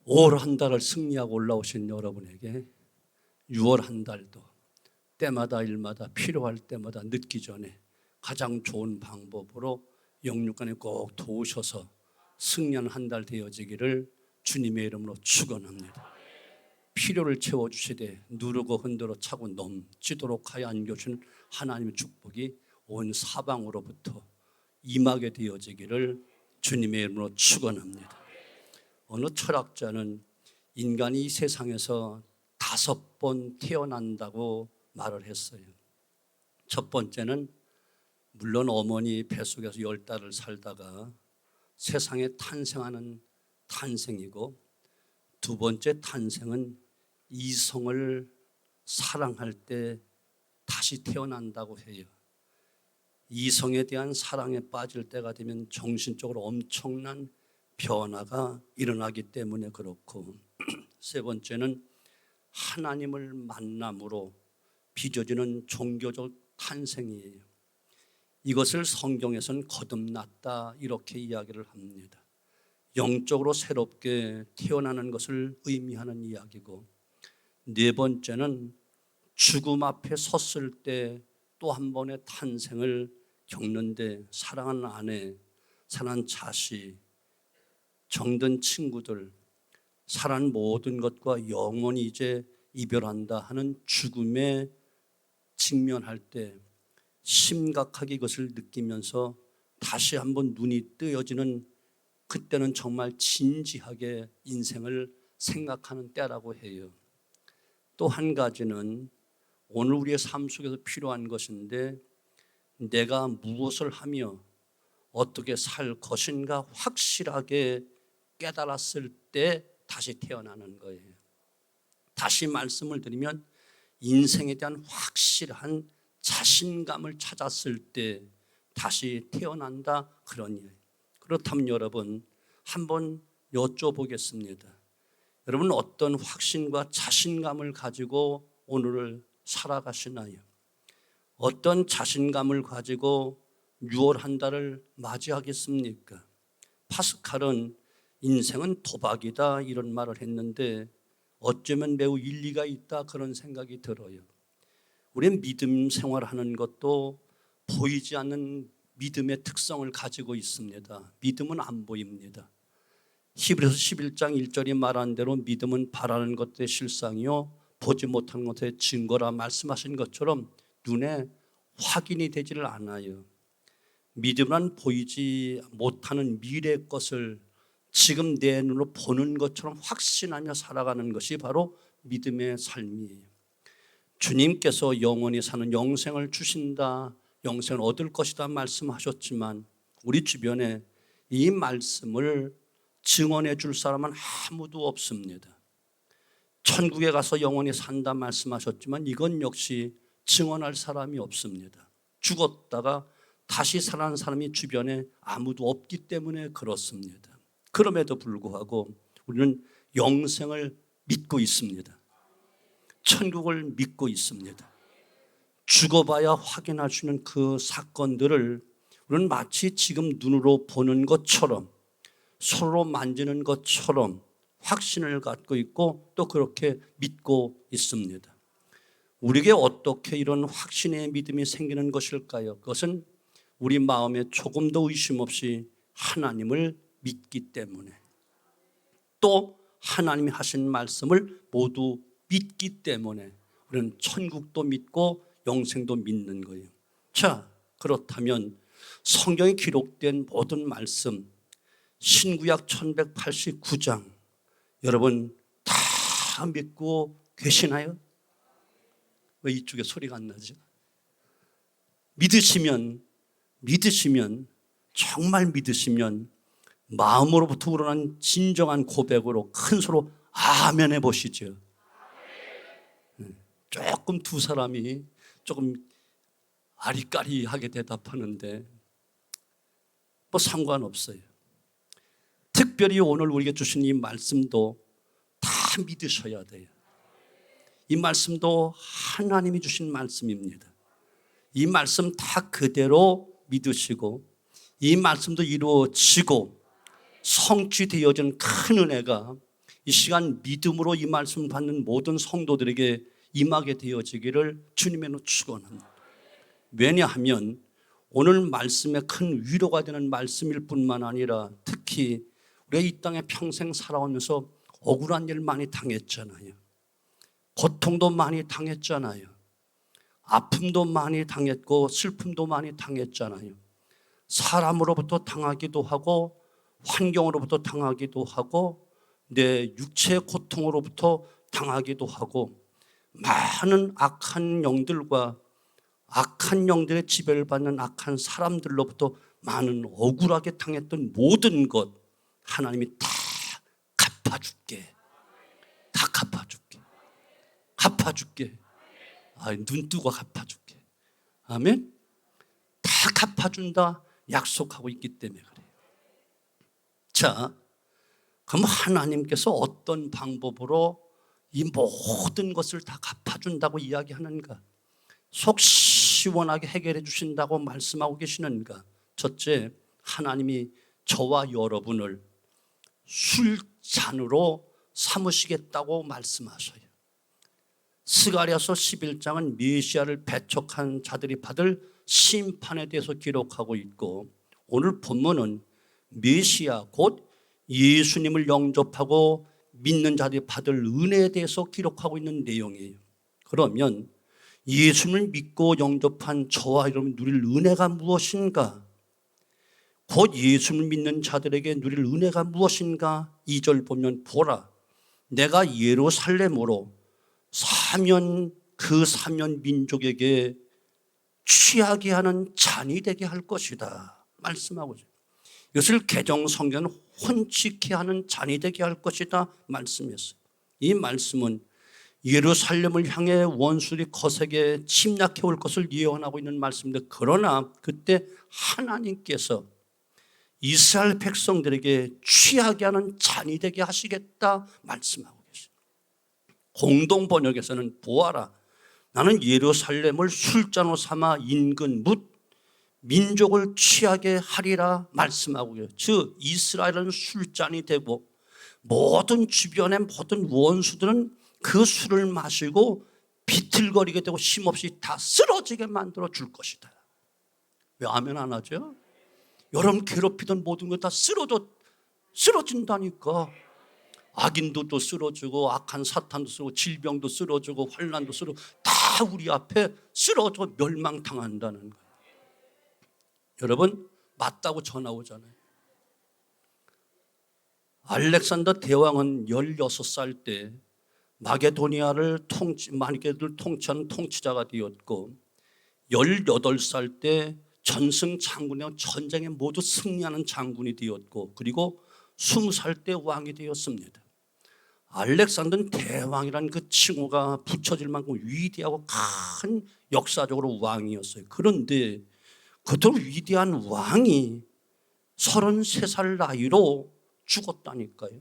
5월 한 달을 승리하고 올라오신 여러분에게 6월 한 달도 때마다 일마다 필요할 때마다 늦기 전에 가장 좋은 방법으로 영육간에 꼭 도우셔서 승리하는 한 달 되어지기를 주님의 이름으로 축원합니다. 필요를 채워주시되 누르고 흔들어 차고 넘치도록 하여 안겨주는 하나님의 축복이 온 사방으로부터 임하게 되어지기를 주님의 이름으로 축원합니다. 어느 철학자는 인간이 이 세상에서 5번 태어난다고 말을 했어요. 첫 번째는 물론 어머니 뱃속에서 10달을 살다가 세상에 탄생하는 탄생이고, 두 번째 탄생은 이성을 사랑할 때 다시 태어난다고 해요. 이성에 대한 사랑에 빠질 때가 되면 정신적으로 엄청난 변화가 일어나기 때문에 그렇고, 세 번째는 하나님을 만남으로 빚어지는 종교적 탄생이에요. 이것을 성경에서는 거듭났다 이렇게 이야기를 합니다. 영적으로 새롭게 태어나는 것을 의미하는 이야기고, 네 번째는 죽음 앞에 섰을 때 또 한 번의 탄생을 겪는데 사랑하는 아내, 사랑하는 자식, 정든 친구들, 사랑하는 모든 것과 영원히 이제 이별한다 하는 죽음에 직면할 때 심각하게 이것을 느끼면서 다시 한번 눈이 뜨여지는, 그때는 정말 진지하게 인생을 생각하는 때라고 해요. 또 한 가지는 오늘 우리의 삶 속에서 필요한 것인데, 내가 무엇을 하며 어떻게 살 것인가 확실하게 깨달았을 때 다시 태어나는 거예요. 다시 말씀을 드리면 인생에 대한 확실한 자신감을 찾았을 때 다시 태어난다, 그런 이야기. 그렇다면 여러분 한번 여쭤보겠습니다. 여러분 어떤 확신과 자신감을 가지고 오늘을 살아가시나요? 어떤 자신감을 가지고 6월 한 달을 맞이하겠습니까? 파스칼은 인생은 도박이다 이런 말을 했는데 어쩌면 매우 일리가 있다 그런 생각이 들어요. 우리는 믿음 생활하는 것도 보이지 않는 믿음의 특성을 가지고 있습니다. 믿음은 안 보입니다. 히브리서 11장 1절이 말한 대로 믿음은 바라는 것의 실상이요 보지 못하는 것의 증거라 말씀하신 것처럼 눈에 확인이 되지를 않아요. 믿음은 보이지 못하는 미래의 것을 지금 내 눈으로 보는 것처럼 확신하며 살아가는 것이 바로 믿음의 삶이에요. 주님께서 영원히 사는 영생을 주신다, 영생을 얻을 것이다 말씀하셨지만 우리 주변에 이 말씀을 증언해 줄 사람은 아무도 없습니다. 천국에 가서 영원히 산다 말씀하셨지만 이건 역시 증언할 사람이 없습니다. 죽었다가 다시 살아난 사람이 주변에 아무도 없기 때문에 그렇습니다. 그럼에도 불구하고 우리는 영생을 믿고 있습니다. 천국을 믿고 있습니다. 죽어봐야 확인할 수 있는 그 사건들을 우리는 마치 지금 눈으로 보는 것처럼, 손으로 만지는 것처럼 확신을 갖고 있고 또 그렇게 믿고 있습니다. 우리에게 어떻게 이런 확신의 믿음이 생기는 것일까요? 그것은 우리 마음에 조금도 의심 없이 하나님을 믿기 때문에, 또 하나님이 하신 말씀을 모두 믿기 때문에 우리는 천국도 믿고 영생도 믿는 거예요. 자, 그렇다면 성경에 기록된 모든 말씀, 신구약 1189장 여러분 다 믿고 계시나요? 왜 이쪽에 소리가 안 나죠? 믿으시면 정말 믿으시면 마음으로부터 우러난 진정한 고백으로 큰 소리로 아멘 해보시죠. 조금 두 사람이 조금 아리까리하게 대답하는데 뭐 상관없어요. 특별히 오늘 우리에게 주신 이 말씀도 다 믿으셔야 돼요. 이 말씀도 하나님이 주신 말씀입니다. 이 말씀 다 그대로 믿으시고 이 말씀도 이루어지고 성취되어진 큰 은혜가 이 시간 믿음으로 이 말씀 받는 모든 성도들에게 임하게 되어지기를 주님의 이름으로 축원합니다. 왜냐하면 오늘 말씀에 큰 위로가 되는 말씀일 뿐만 아니라 특히 우리가 이 땅에 평생 살아오면서 억울한 일 많이 당했잖아요. 고통도 많이 당했잖아요. 아픔도 많이 당했고 슬픔도 많이 당했잖아요. 사람으로부터 당하기도 하고 환경으로부터 당하기도 하고 내 육체의 고통으로부터 당하기도 하고 많은 악한 영들과 악한 영들의 지배를 받는 악한 사람들로부터 많은 억울하게 당했던 모든 것 하나님이 다 갚아줄게. 다 갚아줄게. 갚아줄게. 눈 뜨고 갚아줄게. 아멘. 다 갚아준다 약속하고 있기 때문에 그래요. 자, 그럼 하나님께서 어떤 방법으로 이 모든 것을 다 갚아준다고 이야기하는가? 속 시원하게 해결해 주신다고 말씀하고 계시는가? 첫째, 하나님이 저와 여러분을 술잔으로 삼으시겠다고 말씀하셔요. 스가랴서 11장은 메시아를 배척한 자들이 받을 심판에 대해서 기록하고 있고, 오늘 본문은 메시아 곧 예수님을 영접하고 믿는 자들이 받을 은혜에 대해서 기록하고 있는 내용이에요. 그러면 예수님을 믿고 영접한 저와 여러분 누릴 은혜가 무엇인가? 곧 예수님을 믿는 자들에게 누릴 은혜가 무엇인가? 2절 보면 보라, 내가 예루살렘으로 그 사면 민족에게 취하게 하는 잔이 되게 할 것이다 말씀하고 있어요. 이것을 개정성경은 혼치케 하는 잔이 되게 할 것이다 말씀했어요. 이 말씀은 예루살렘을 향해 원수들이 거세게 침략해 올 것을 예언하고 있는 말씀인데, 그러나 그때 하나님께서 이스라엘 백성들에게 취하게 하는 잔이 되게 하시겠다 말씀하고 계십니다. 공동 번역에서는 보아라, 나는 예루살렘을 술잔으로 삼아 인근 묻 민족을 취하게 하리라 말씀하고 계세요. 즉 이스라엘은 술잔이 되고 모든 주변의 모든 원수들은 그 술을 마시고 비틀거리게 되고 힘없이 다 쓰러지게 만들어 줄 것이다. 왜 아멘 안 하죠? 여러분 괴롭히던 모든 것 다 쓰러진다니까. 악인도 쓰러지고 악한 사탄도 쓰러지고 질병도 쓰러지고 환난도 쓰러지고 다 우리 앞에 쓰러져 멸망당한다는 거예요. 여러분 맞다고 전화 오잖아요. 알렉산더 대왕은 16살 때 마게도니아를 통치하는 통치자가 되었고, 18살 때 전승 장군의 전쟁에 모두 승리하는 장군이 되었고, 그리고 20살 때 왕이 되었습니다. 알렉산더는 대왕이라는 그 칭호가 붙여질 만큼 위대하고 큰 역사적으로 왕이었어요. 그런데 그토록 위대한 왕이 33살 나이로 죽었다니까요.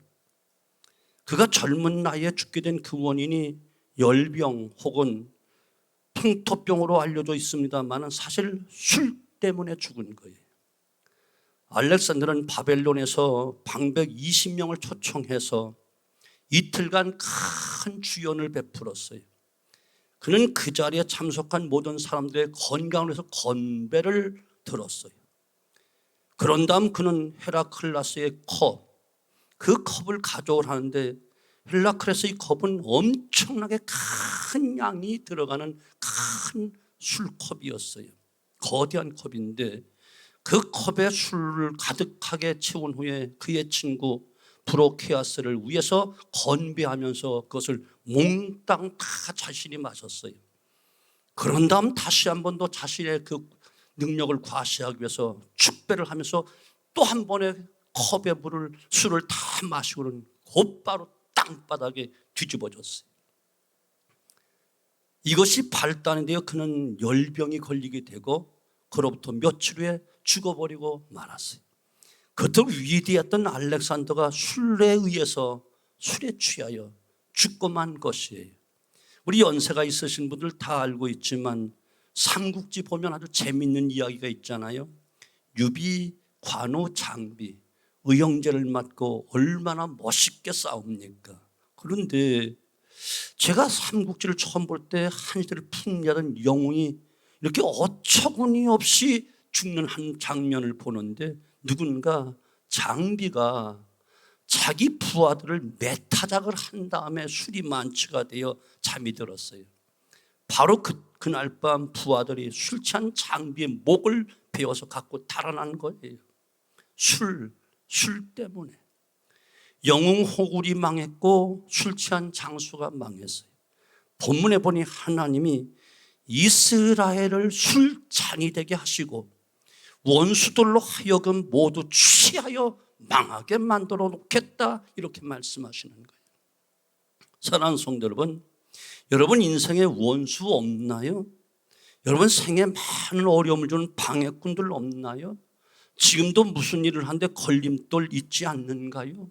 그가 젊은 나이에 죽게 된 그 원인이 열병 혹은 풍토병으로 알려져 있습니다만 사실 술 때문에 죽은 거예요. 알렉산더는 바벨론에서 방백 20명을 초청해서 이틀간 큰 주연을 베풀었어요. 그는 그 자리에 참석한 모든 사람들의 건강을 위해서 건배를 들었어요. 그런 다음 그는 헤라클레스의 그 컵을 가져오라는데, 헤라클레스의 컵은 엄청나게 큰 양이 들어가는 큰 술컵이었어요. 거대한 컵인데 그 컵에 술을 가득하게 채운 후에 그의 친구 브로키아스를 위해서 건배하면서 그것을 몽땅 다 자신이 마셨어요. 그런 다음 다시 한 번 더 자신의 그 능력을 과시하기 위해서 축배를 하면서 또 한 번에 컵에 술을 다 마시고는 곧바로 땅바닥에 뒤집어졌어요. 이것이 발단인데요, 그는 열병이 걸리게 되고 그로부터 며칠 후에 죽어버리고 말았어요. 그토록 위대했던 알렉산더가 술에 취하여 죽고 만 것이에요. 우리 연세가 있으신 분들 다 알고 있지만 삼국지 보면 아주 재밌는 이야기가 있잖아요. 유비, 관우, 장비. 의형제를 맞고 얼마나 멋있게 싸웁니까? 그런데 제가 삼국지를 처음 볼 때 한시대를 풍미하던 영웅이 이렇게 어처구니 없이 죽는 한 장면을 보는데, 누군가 장비가 자기 부하들을 매타작을 한 다음에 술이 만취가 되어 잠이 들었어요. 바로 그날 밤 부하들이 술 취한 장비의 목을 베어서 갖고 달아난 거예요. 술 때문에. 영웅 호굴이 망했고 술 취한 장수가 망했어요. 본문에 보니 하나님이 이스라엘을 술잔이 되게 하시고 원수들로 하여금 모두 취하여 망하게 만들어 놓겠다, 이렇게 말씀하시는 거예요. 사랑하는 성도 여러분, 여러분 인생에 원수 없나요? 여러분 생에 많은 어려움을 주는 방해꾼들 없나요? 지금도 무슨 일을 하는데 걸림돌 있지 않는가요?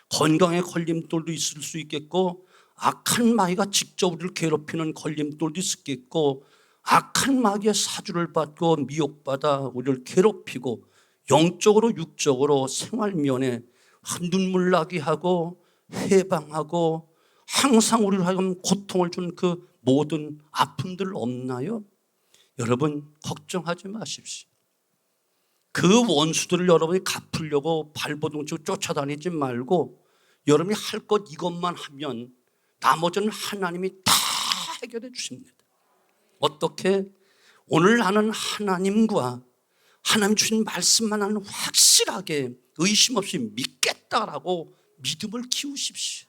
건강에 걸림돌도 있을 수 있겠고, 악한 마귀가 직접 우리를 괴롭히는 걸림돌도 있겠고, 악한 마귀의 사주를 받고 미혹받아 우리를 괴롭히고 영적으로 육적으로 생활면에 눈물 나게 하고 해방하고 항상 우리를 하여금 고통을 준 그 모든 아픔들 없나요? 여러분 걱정하지 마십시오. 그 원수들을 여러분이 갚으려고 발버둥치고 쫓아다니지 말고, 여러분이 할 것 이것만 하면 나머지는 하나님이 다 해결해 주십니다. 어떻게? 오늘 나는 하나님과 하나님 주신 말씀만 나는 확실하게 의심 없이 믿겠다라고 믿음을 키우십시오.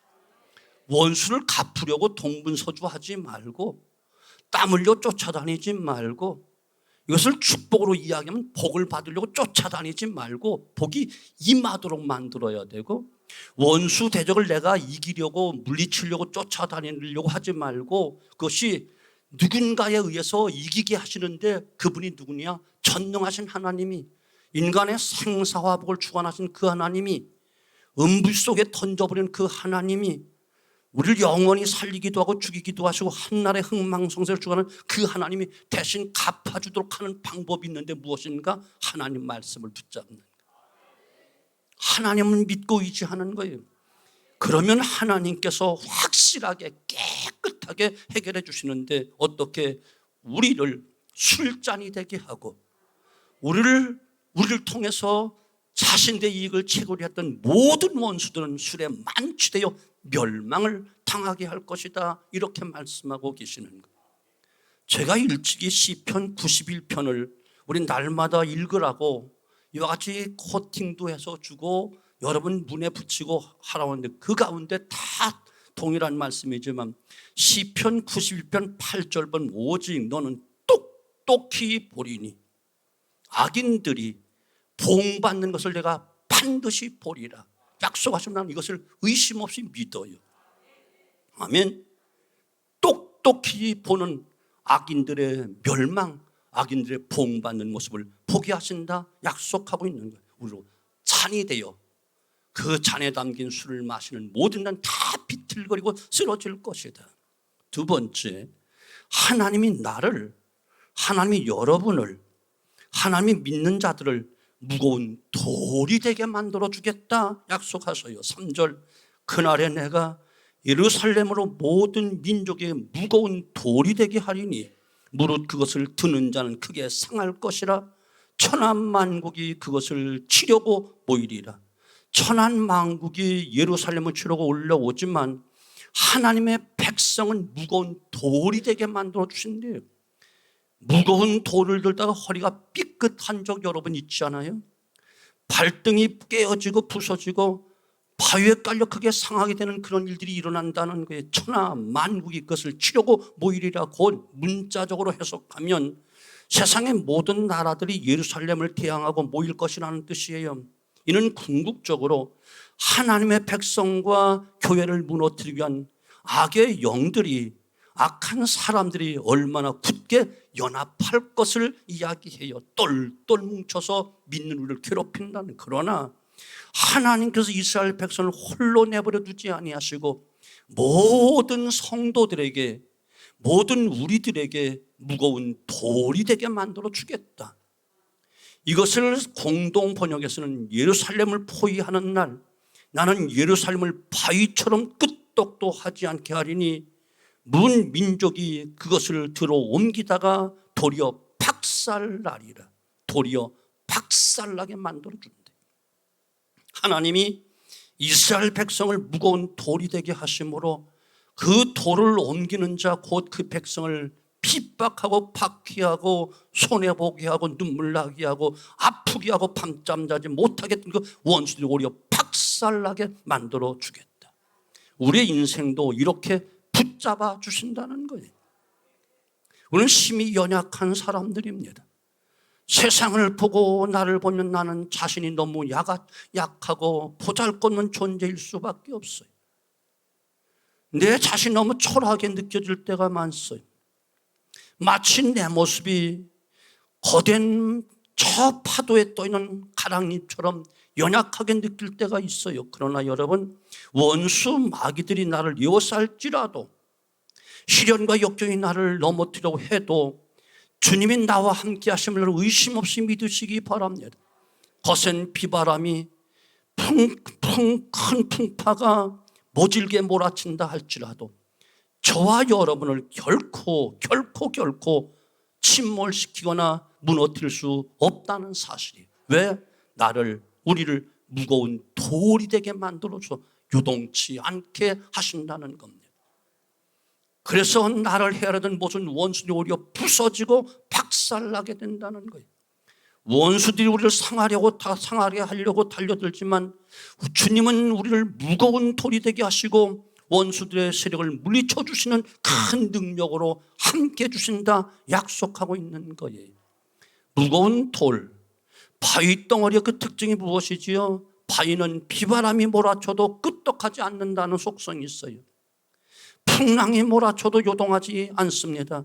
원수를 갚으려고 동분서주하지 말고, 땀 흘려 쫓아다니지 말고, 이것을 축복으로 이야기하면 복을 받으려고 쫓아다니지 말고 복이 임하도록 만들어야 되고, 원수 대적을 내가 이기려고 물리치려고 쫓아다니려고 하지 말고, 그것이 누군가에 의해서 이기게 하시는데 그분이 누구냐? 전능하신 하나님이, 인간의 생사화복을 주관하신 그 하나님이, 음부 속에 던져버린 그 하나님이 우리를 영원히 살리기도 하고 죽이기도 하시고 한날의 흥망성쇠를 주관하는 그 하나님이 대신 갚아주도록 하는 방법이 있는데 무엇인가? 하나님 말씀을 붙잡는 거예요. 하나님을 믿고 의지하는 거예요. 그러면 하나님께서 확실하게 깨끗하게 해결해 주시는데, 어떻게? 우리를 술잔이 되게 하고 우리를 통해서 자신의 이익을 채굴이 했던 모든 원수들은 술에 만취되어 멸망을 당하게 할 것이다, 이렇게 말씀하고 계시는 거예요. 제가 일찍이 시편 91편을 우리 날마다 읽으라고 이와 같이 코팅도 해서 주고 여러분 문에 붙이고 하라고 하는데, 그 가운데 다 동일한 말씀이지만 시편 91편 8절 본 오직 너는 똑똑히 보리니 악인들이 봉받는 것을 내가 반드시 보리라. 약속하시면 나는 이것을 의심 없이 믿어요. 아멘. 똑똑히 보는 악인들의 멸망, 악인들의 봉받는 모습을 보게 하신다, 약속하고 있는 거예요. 우리로 잔이 되어 그 잔에 담긴 술을 마시는 모든 난 다 비틀거리고 쓰러질 것이다. 두 번째, 하나님이 나를, 하나님이 여러분을, 하나님이 믿는 자들을 무거운 돌이 되게 만들어 주겠다 약속하셔요. 3절, 그날에 내가 예루살렘으로 모든 민족의 무거운 돌이 되게 하리니 무릇 그것을 드는 자는 크게 상할 것이라. 천한만국이 그것을 치려고 모이리라. 천한만국이 예루살렘을 치려고 올라오지만 하나님의 백성은 무거운 돌이 되게 만들어 주신대요. 무거운 돌을 들다가 허리가 삐끗한 적 여러분 있지 않아요? 발등이 깨어지고 부서지고 바위에 깔려 크게 상하게 되는 그런 일들이 일어난다는 거예요. 천하만국이 그것을 치려고 모이리라. 곧 문자적으로 해석하면 세상의 모든 나라들이 예루살렘을 대항하고 모일 것이라는 뜻이에요. 이는 궁극적으로 하나님의 백성과 교회를 무너뜨리기 위한 악의 영들이, 악한 사람들이 얼마나 굳게 연합할 것을 이야기해요. 똘똘 뭉쳐서 믿는 우리를 괴롭힌다는. 그러나 하나님께서 이스라엘 백성을 홀로 내버려 두지 아니하시고 모든 성도들에게, 모든 우리들에게 무거운 돌이 되게 만들어 주겠다. 이것을 공동 번역에서는 예루살렘을 포위하는 날, 나는 예루살렘을 바위처럼 끄떡도 하지 않게 하리니 문 민족이 그것을 들어 옮기다가 도리어 박살나리라. 도리어 박살나게 만들어준대. 하나님이 이스라엘 백성을 무거운 돌이 되게 하심으로 그 돌을 옮기는 자 곧 그 백성을 핍박하고 박해하고 손해보게 하고 눈물 나게 하고 아프게 하고 밤잠 자지 못하게 그 원수들이 오히려 박살나게 만들어 주겠다. 우리의 인생도 이렇게 붙잡아 주신다는 거예요. 우리는 심히 연약한 사람들입니다. 세상을 보고 나를 보면 나는 자신이 너무 약하고 보잘것없는 존재일 수밖에 없어요. 내 자신이 너무 초라하게 느껴질 때가 많어요. 마치 내 모습이 거센 저 파도에 떠있는 가랑잎처럼 연약하게 느낄 때가 있어요. 그러나 여러분, 원수 마귀들이 나를 에워쌀지라도 시련과 역경이 나를 넘어뜨리려고 해도 주님이 나와 함께 하심을 의심 없이 믿으시기 바랍니다. 거센 비바람이 큰 풍파가 모질게 몰아친다 할지라도 저와 여러분을 결코 침몰시키거나 무너뜨릴 수 없다는 사실이에요. 왜? 우리를 무거운 돌이 되게 만들어서 요동치 않게 하신다는 겁니다. 그래서 나를 헤아리던 모든 원수들이 오히려 부서지고 박살나게 된다는 거예요. 원수들이 우리를 상하게 하려고 달려들지만 주님은 우리를 무거운 돌이 되게 하시고 원수들의 세력을 물리쳐 주시는 큰 능력으로 함께 주신다 약속하고 있는 거예요. 무거운 돌, 바위 덩어리의 그 특징이 무엇이지요? 바위는 비바람이 몰아쳐도 끄떡하지 않는다는 속성이 있어요. 풍랑이 몰아쳐도 요동하지 않습니다.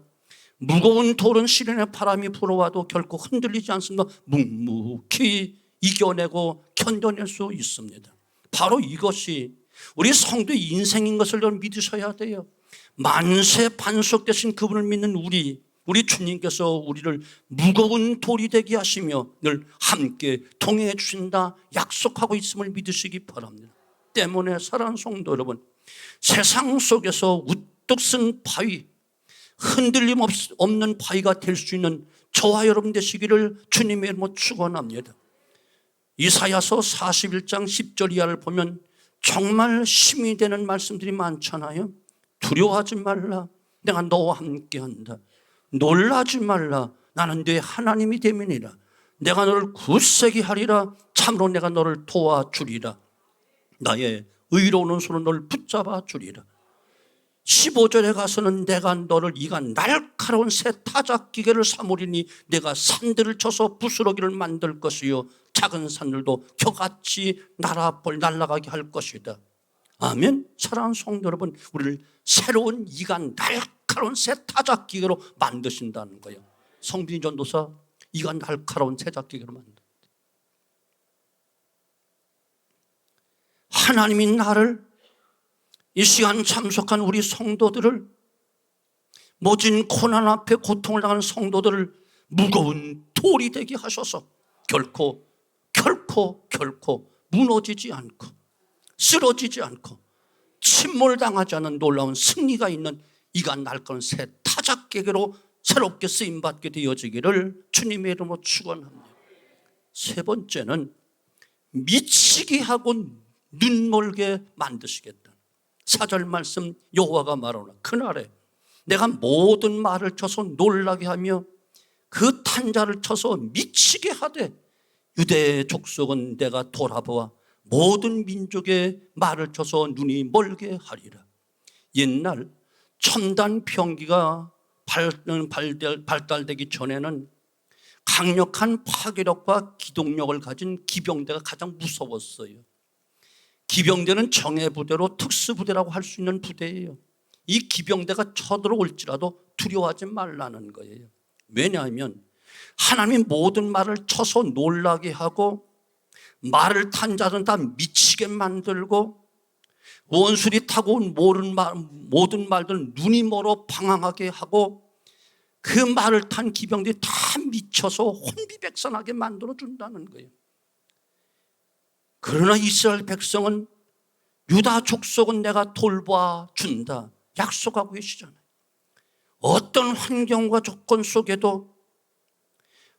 무거운 돌은 시련의 바람이 불어와도 결코 흔들리지 않습니다. 묵묵히 이겨내고 견뎌낼 수 있습니다. 바로 이것이 우리 성도의 인생인 것을 믿으셔야 돼요. 만세 반석 되신 그분을 믿는 우리 주님께서 우리를 무거운 돌이 되게 하시며 늘 함께 동행해 주신다 약속하고 있음을 믿으시기 바랍니다. 때문에 사랑하는 성도 여러분, 세상 속에서 우뚝 쓴 바위, 흔들림 없는 바위가 될 수 있는 저와 여러분 되시기를 주님의 이름으로 축원합니다. 이사야서 41장 10절 이하를 보면 정말 힘이 되는 말씀들이 많잖아요. 두려워하지 말라, 내가 너와 함께한다. 놀라지 말라, 나는 네 하나님이 됨이니라. 내가 너를 굳세게 하리라. 참으로 내가 너를 도와주리라. 나의 의로운 손으로 너를 붙잡아 주리라. 15절에 가서는 내가 너를 이가 날카로운 새 타작기계를 삼으리니 내가 산들을 쳐서 부스러기를 만들 것이요 작은 산들도 겨같이 날아가게 할 것이다. 아멘. 사랑하는 성도 여러분, 우리를 새로운 이가 날카로운 새 타작기계로 만드신다는 거예요. 성빈이 전도사 이가 날카로운 새 타작기계로 만든다. 하나님이 나를, 이 시간 참석한 우리 성도들을, 모진 고난 앞에 고통을 당하는 성도들을 무거운 돌이 되게 하셔서 결코 무너지지 않고 쓰러지지 않고 침몰당하지 않은 놀라운 승리가 있는 이가 날카로운 새 타작계계로 새롭게 쓰임받게 되어지기를 주님의 이름으로 축원합니다. 세 번째는 미치게 하고 눈멀게 만드시겠다. 4절 말씀, 여호와가 말하노라 그날에 내가 모든 말을 쳐서 놀라게 하며 그 탄자를 쳐서 미치게 하되 유대 족속은 내가 돌아보아 모든 민족의 말을 쳐서 눈이 멀게 하리라. 옛날 첨단 병기가 발달되기 전에는 강력한 파괴력과 기동력을 가진 기병대가 가장 무서웠어요. 기병대는 정예부대로 특수부대라고 할 수 있는 부대예요. 이 기병대가 쳐들어올지라도 두려워하지 말라는 거예요. 왜냐하면 하나님이 모든 말을 쳐서 놀라게 하고 말을 탄 자는 다 미치게 만들고 원수리 타고 온 모든 말들 눈이 멀어 방황하게 하고 그 말을 탄 기병들이 다 미쳐서 혼비백산하게 만들어준다는 거예요. 그러나 이스라엘 백성은 유다 족속은 내가 돌봐준다 약속하고 계시잖아요. 어떤 환경과 조건 속에도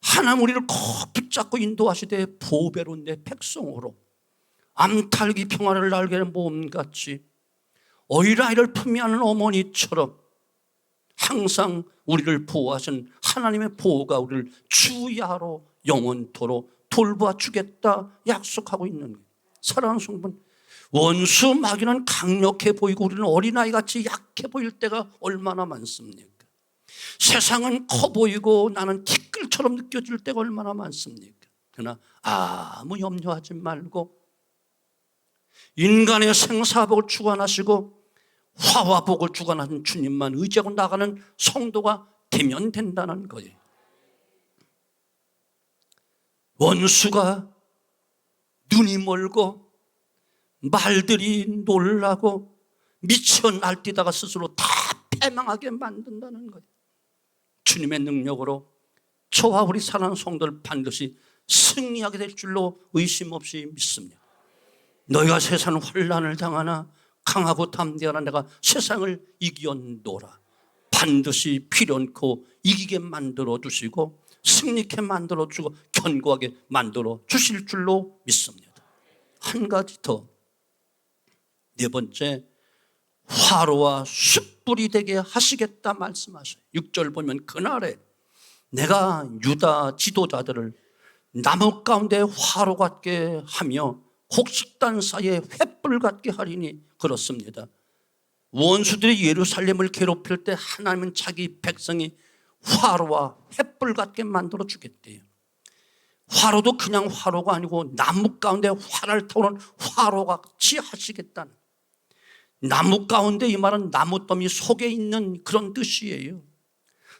하나님 우리를 꼭 붙잡고 인도하시되 보배로 내 백성으로 암탉이 평화를 날개는 몸같이 어린아이를 품에 안는 어머니처럼 항상 우리를 보호하신 하나님의 보호가 우리를 주야로 영원토록 돌봐주겠다 약속하고 있는 거예요. 사랑하는 성분, 원수 마귀는 강력해 보이고 우리는 어린아이같이 약해 보일 때가 얼마나 많습니까? 세상은 커 보이고 나는 티끌처럼 느껴질 때가 얼마나 많습니까? 그러나 아무 염려하지 말고 인간의 생사복을 주관하시고 화와 복을 주관하는 주님만 의지하고 나가는 성도가 되면 된다는 거예요. 원수가 눈이 멀고 말들이 놀라고 미쳐 날뛰다가 스스로 다 패망하게 만든다는 거예요. 주님의 능력으로 저와 우리 사랑하는 성도를 반드시 승리하게 될 줄로 의심 없이 믿습니다. 너희가 세상 환난을 당하나 강하고 담대하나 내가 세상을 이기었노라. 반드시 필연코 이기게 만들어 주시고 승리케 만들어 주고 견고하게 만들어 주실 줄로 믿습니다. 한 가지 더, 네 번째, 화로와 숯불이 되게 하시겠다 말씀하셔요. 6절 보면 그날에 내가 유다 지도자들을 나무 가운데 화로 같게 하며 곡식단 사이에 횃불 같게 하리니 그렇습니다. 원수들이 예루살렘을 괴롭힐 때 하나님은 자기 백성이 화로와 횃불 같게 만들어 주겠대요. 화로도 그냥 화로가 아니고 나무 가운데 활을 타오는 화로같이 하시겠다는, 나무 가운데 이 말은 나무더미 속에 있는 그런 뜻이에요.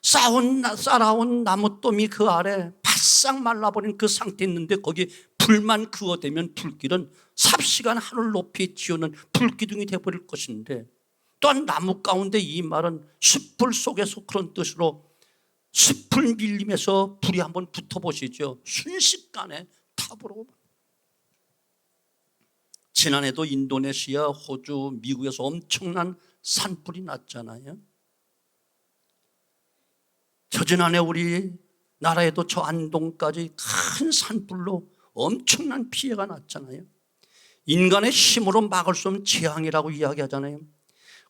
쌓아온 나무더미 그 아래 바싹 말라버린 그 상태에 있는데 거기에 불만 그어대면 불길은 삽시간 하늘 높이 튀우는 불기둥이 되어버릴 것인데, 또한 나무 가운데 이 말은 숯불 속에서 그런 뜻으로 숯불 밀림에서 불이 한번 붙어보시죠. 순식간에 타버려. 지난해도 인도네시아, 호주, 미국에서 엄청난 산불이 났잖아요. 저지난해 우리 나라에도 저 안동까지 큰 산불로 엄청난 피해가 났잖아요. 인간의 힘으로 막을 수 없는 재앙이라고 이야기하잖아요.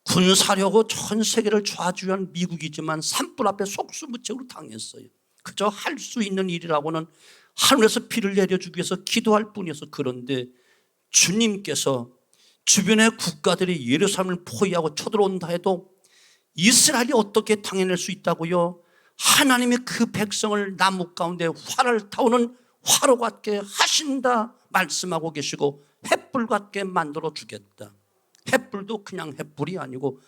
군사력으로 전 세계를 좌지우지한 미국이지만 산불 앞에 속수무책으로 당했어요. 그저 할 수 있는 일이라고는 하늘에서 비를 내려주기 위해서 기도할 뿐이어서. 그런데 주님께서 주변의 국가들이 예루살렘을 포위하고 쳐들어온다 해도 이스라엘이 어떻게 당해낼 수 있다고요? 하나님이 그 백성을 나무 가운데 활을 타오는 화로 같게 하신다 말씀하고 계시고 횃불 같게 만들어 주겠다. 횃불도 그냥 횃불이 아니고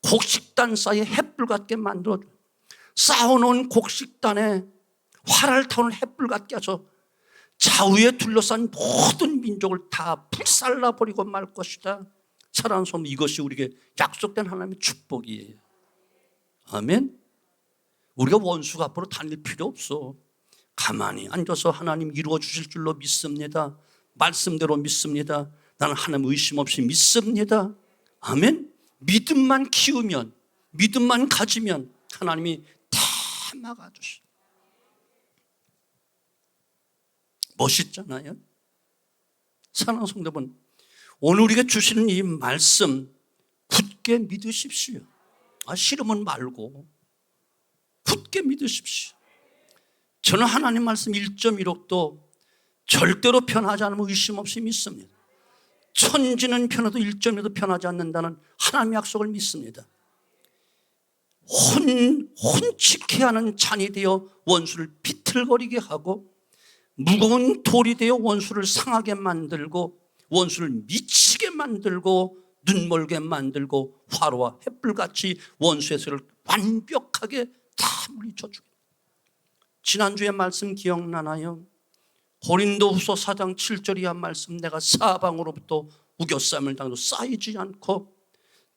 곡식단 사이에 횃불 같게 만들어 줘. 쌓아놓은 곡식단에 활을 타오는 횃불 같게 해서 좌우에 둘러싼 모든 민족을 다 불살라버리고 말 것이다. 사랑하는 성도, 이것이 우리에게 약속된 하나님의 축복이에요. 아멘. 우리가 원수가 앞으로 다닐 필요 없어. 가만히 앉아서 하나님 이루어 주실 줄로 믿습니다. 말씀대로 믿습니다. 나는 하나님 의심 없이 믿습니다. 아멘. 믿음만 키우면, 믿음만 가지면 하나님이 다 막아주셔. 멋있잖아요. 사랑하는 성도분, 오늘 우리가 주시는 이 말씀 굳게 믿으십시오. 싫으면 말고 굳게 믿으십시오. 저는 하나님 말씀 1.16도 절대로 변하지 않으면 의심 없이 믿습니다. 천지는 변해도 1.1도 변하지 않는다는 하나님의 약속을 믿습니다. 혼치케 하는 잔이 되어 원수를 비틀거리게 하고 무거운 돌이 되어 원수를 상하게 만들고 원수를 미치게 만들고 눈멀게 만들고 화로와 횃불같이 원수의 세를 완벽하게 다 물리쳐 주겠다. 지난주에 말씀 기억나나요? 고린도후서 4장 7절이 한 말씀, 내가 사방으로부터 우겨쌈을 당해도 쌓이지 않고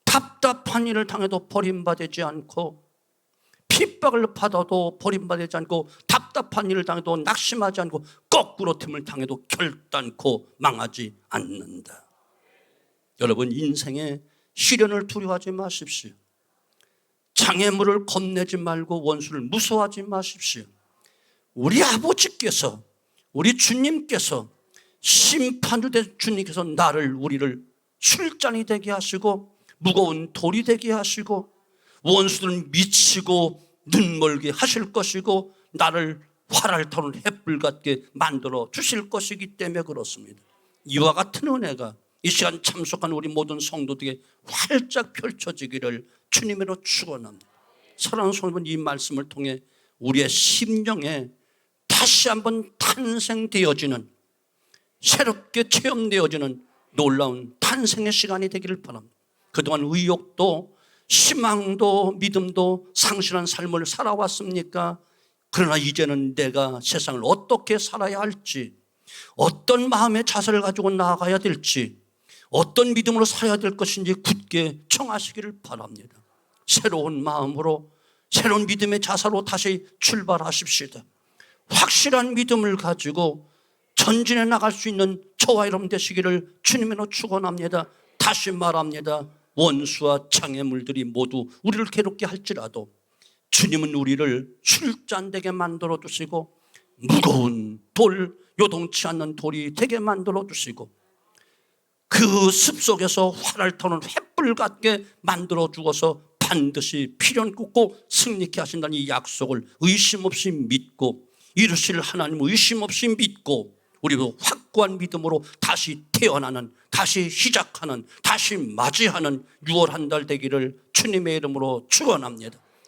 답답한 일을 당해도 버림받지 않고 핍박을 받아도 버림받지 않고 답답한 일을 당해도 낙심하지 않고 거꾸로 틈을 당해도 결단코 망하지 않는다. 여러분, 인생에 시련을 두려워하지 마십시오. 장애물을 겁내지 말고 원수를 무서워하지 마십시오. 우리 아버지께서, 우리 주님께서, 심판주 된 주님께서 우리를 술잔이 되게 하시고 무거운 돌이 되게 하시고 원수들은 미치고 눈멀게 하실 것이고 나를 활알 타는 햇불 같게 만들어 주실 것이기 때문에 그렇습니다. 이와 같은 은혜가 이 시간 참석한 우리 모든 성도들에게 활짝 펼쳐지기를 주님으로 축원합니다. 사랑하는 성도분, 이 말씀을 통해 우리의 심령에 다시 한번 탄생되어지는, 새롭게 체험되어지는 놀라운 탄생의 시간이 되기를 바랍니다. 그동안 의욕도 희망도 믿음도 상실한 삶을 살아왔습니까? 그러나 이제는 내가 세상을 어떻게 살아야 할지, 어떤 마음의 자세를 가지고 나아가야 될지, 어떤 믿음으로 살아야 될 것인지 굳게 청하시기를 바랍니다. 새로운 마음으로, 새로운 믿음의 자세로 다시 출발하십시다. 확실한 믿음을 가지고 전진해 나갈 수 있는 저와 여러분 되시기를 주님으로 축원합니다. 다시 말합니다. 원수와 장애물들이 모두 우리를 괴롭게 할지라도 주님은 우리를 술잔되게 만들어 주시고 무거운 돌, 요동치 않는 돌이 되게 만들어 주시고 그 습속에서 활알 타는 횃불 같게 만들어 주어서 반드시 필연 꽂고 승리케 하신다는 이 약속을 의심 없이 믿고 이루실 하나님 의심 없이 믿고 우리도 확고한 믿음으로 다시 태어나는, 다시 시작하는, 다시 맞이하는 6월 한 달 되기를 주님의 이름으로 축원합니다.